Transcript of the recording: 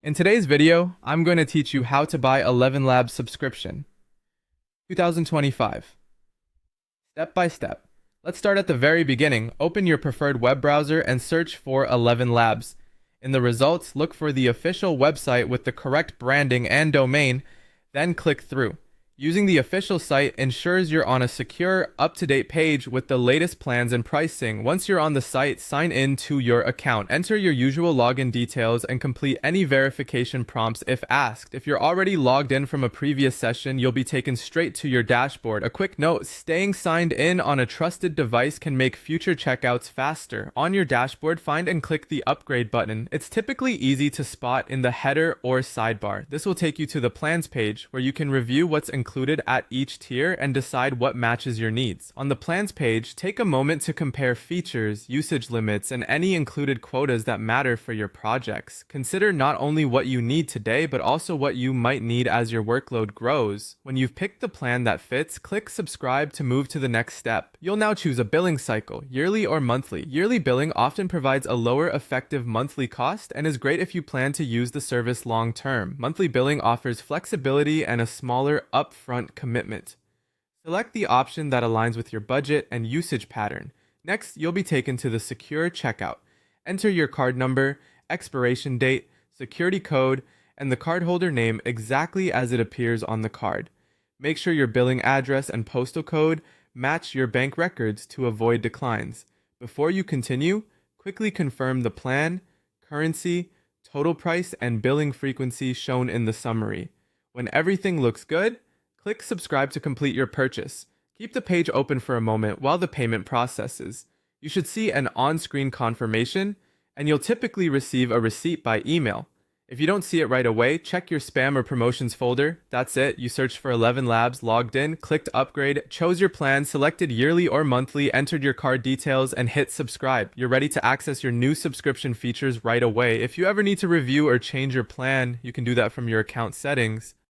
In today's video, I'm going to teach you how to buy Elevenlabs subscription. 2025. Step by step. Let's start at the very beginning. Open your preferred web browser and search for Elevenlabs. In the results, look for the official website with the correct branding and domain, then click through. Using the official site ensures you're on a secure, up-to-date page with the latest plans and pricing. Once you're on the site, sign in to your account. Enter your usual login details and complete any verification prompts if asked. If you're already logged in from a previous session, you'll be taken straight to your dashboard. A quick note, staying signed in on a trusted device can make future checkouts faster. On your dashboard, find and click the upgrade button. It's typically easy to spot in the header or sidebar. This will take you to the plans page where you can review what's included at each tier and decide what matches your needs. On the plans page, take a moment to compare features, usage limits, and any included quotas that matter for your projects. Consider not only what you need today, but also what you might need as your workload grows. When you've picked the plan that fits, click subscribe to move to the next step. You'll now choose a billing cycle, yearly or monthly. Yearly billing often provides a lower effective monthly cost and is great if you plan to use the service long term. Monthly billing offers flexibility and a smaller upfront commitment. Select the option that aligns with your budget and usage pattern. Next, you'll be taken to the secure checkout. Enter your card number, expiration date, security code, and the cardholder name exactly as it appears on the card. Make sure your billing address and postal code match your bank records to avoid declines. Before you continue, quickly confirm the plan, currency, total price, and billing frequency shown in the summary. When everything looks good, click subscribe to complete your purchase. Keep the page open for a moment while the payment processes. You should see an on-screen confirmation, and you'll typically receive a receipt by email. If you don't see it right away, check your spam or promotions folder. That's it. You searched for Elevenlabs, logged in, clicked upgrade, chose your plan, selected yearly or monthly, entered your card details, and hit subscribe. You're ready to access your new subscription features right away. If you ever need to review or change your plan, you can do that from your account settings.